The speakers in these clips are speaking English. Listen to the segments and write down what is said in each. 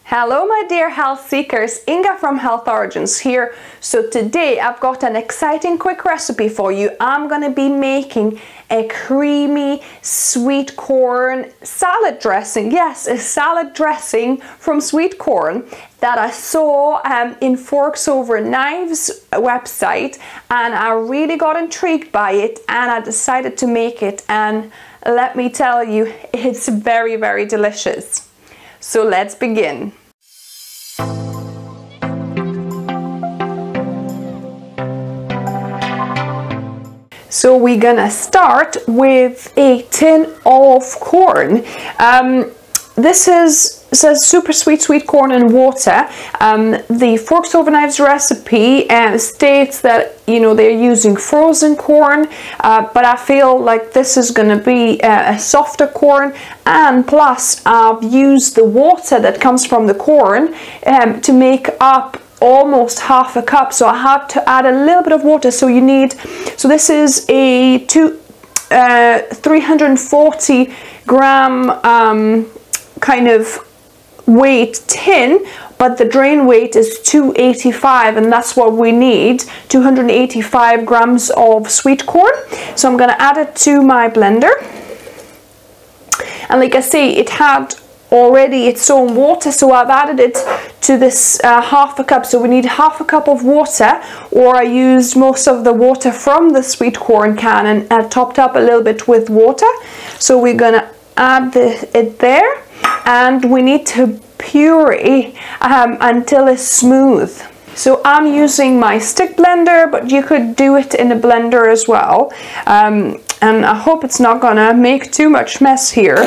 Hello my dear health seekers, Inga from Health Origins here. So today I've got an exciting quick recipe for you. I'm going to be making a creamy sweet corn salad dressing. Yes, a salad dressing from sweet corn that I saw in Forks Over Knives website, and I really got intrigued by it and I decided to make it, and let me tell you, it's very, very delicious. So let's begin. So we're gonna start with a tin of corn. This says super sweet corn and water. The Forks Over Knives recipe states that, you know, they're using frozen corn, but I feel like this is going to be a softer corn, and plus I've used the water that comes from the corn to make up almost half a cup, so I had to add a little bit of water. So you need, so this is a 340 gram kind of weight tin, but the drain weight is 285, and that's what we need, 285 grams of sweet corn. So I'm going to add it to my blender, and like I say, it had already its own water, so I've added it to this half a cup. So we need half a cup of water, or I used most of the water from the sweet corn can and topped up a little bit with water. So we're gonna add it there, and we need to puree until it's smooth. So I'm using my stick blender, but you could do it in a blender as well, and I hope it's not gonna make too much mess here.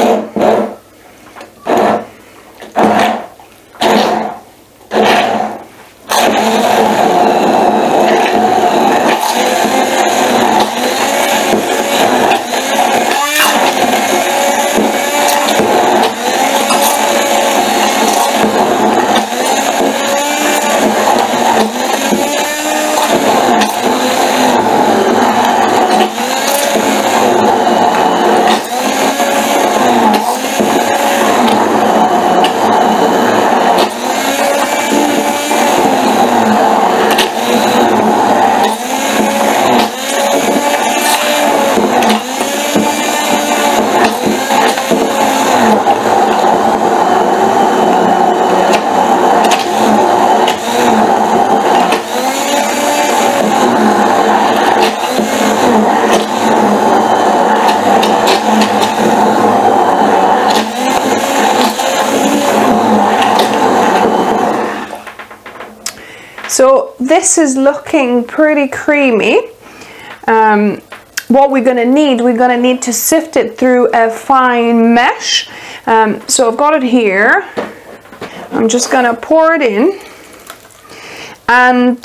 So this is looking pretty creamy. What we're going to need to sift it through a fine mesh. So I've got it here. I'm just going to pour it in, and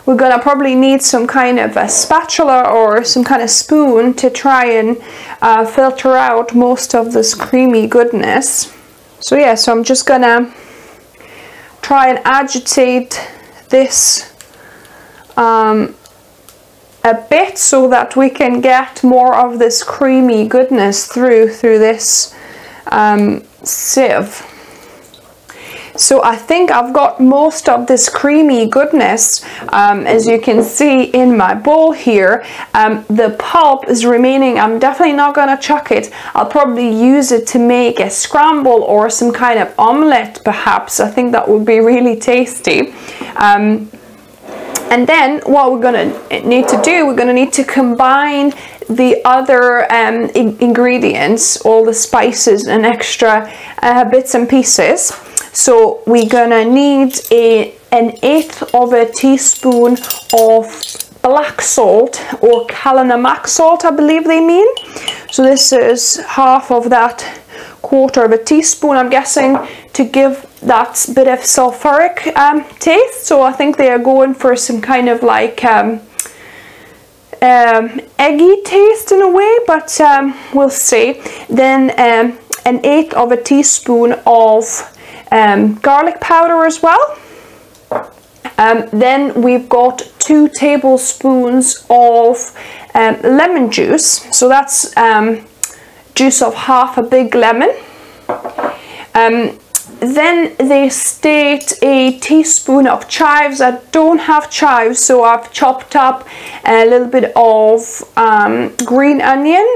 we're going to probably need some kind of a spatula or some kind of spoon to try and filter out most of this creamy goodness. So yeah, so I'm just going to try and agitate this a bit so that we can get more of this creamy goodness through this sieve. So I think I've got most of this creamy goodness, as you can see in my bowl here. The pulp is remaining. I'm definitely not going to chuck it. I'll probably use it to make a scramble or some kind of omelette perhaps. I think that would be really tasty. And then what we're going to need to do, we're going to need to combine the other ingredients, all the spices and extra bits and pieces. So we're going to need an 1/8 of a teaspoon of black salt, or namak salt, I believe they mean. So this is half of that 1/4 of a teaspoon, I'm guessing, to give that bit of sulfuric taste. So I think they are going for some kind of like eggy taste in a way, but we'll see. Then an 1/8 of a teaspoon of garlic powder as well. Then we've got 2 tablespoons of lemon juice. So that's juice of half a big lemon. Then they state a teaspoon of chives. I don't have chives, so I've chopped up a little bit of green onion,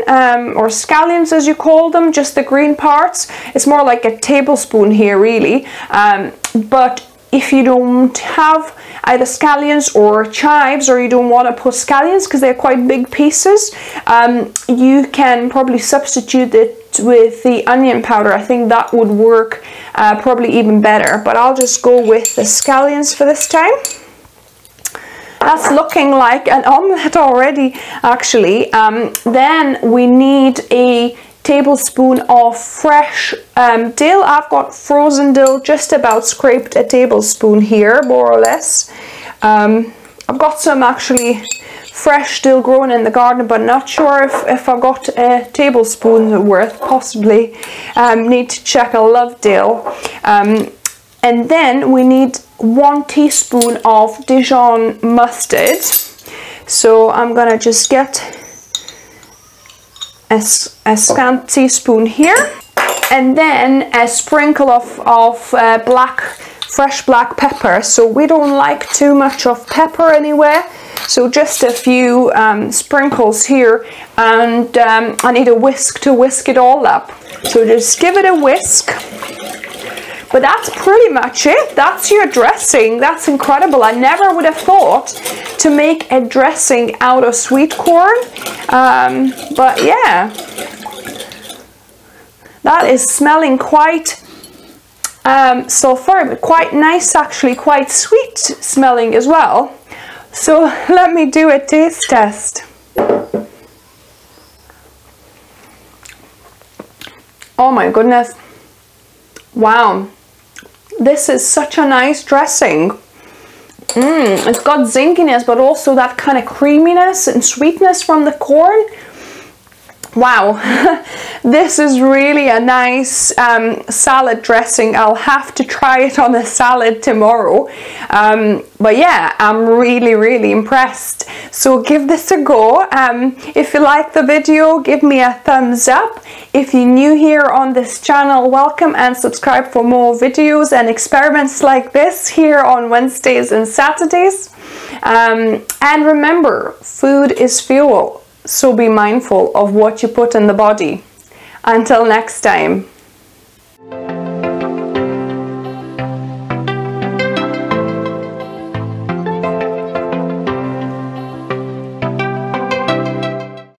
or scallions as you call them, just the green parts. It's more like a tablespoon here really, but if you don't have either scallions or chives, or you don't want to put scallions because they're quite big pieces, you can probably substitute it with the onion powder. I think that would work probably even better, but I'll just go with the scallions for this time. That's looking like an omelette already, actually. Then we need a tablespoon of fresh dill. I've got frozen dill, just about scraped a tablespoon here, more or less. I've got some actually fresh dill growing in the garden, but not sure if I got a tablespoon worth, possibly. Need to check. I love dill. And then we need 1 teaspoon of Dijon mustard. So I'm gonna just get a scant teaspoon here, and then a sprinkle of fresh black pepper. So we don't like too much of pepper anywhere, so just a few sprinkles here, and I need a whisk to whisk it all up. So just give it a whisk. But that's pretty much it. That's your dressing. That's incredible. I never would have thought to make a dressing out of sweet corn. But yeah, that is smelling quite sulfuric, but quite nice actually, quite sweet smelling as well. So let me do a taste test. Oh my goodness. Wow. This is such a nice dressing. It's got zinkiness, but also that kind of creaminess and sweetness from the corn. Wow, this is really a nice salad dressing. I'll have to try it on a salad tomorrow. But yeah, I'm really impressed. So give this a go. If you like the video, give me a thumbs up. If you're new here on this channel, welcome, and subscribe for more videos and experiments like this here on Wednesdays and Saturdays. And remember, food is fuel. So be mindful of what you put in the body. Until next time.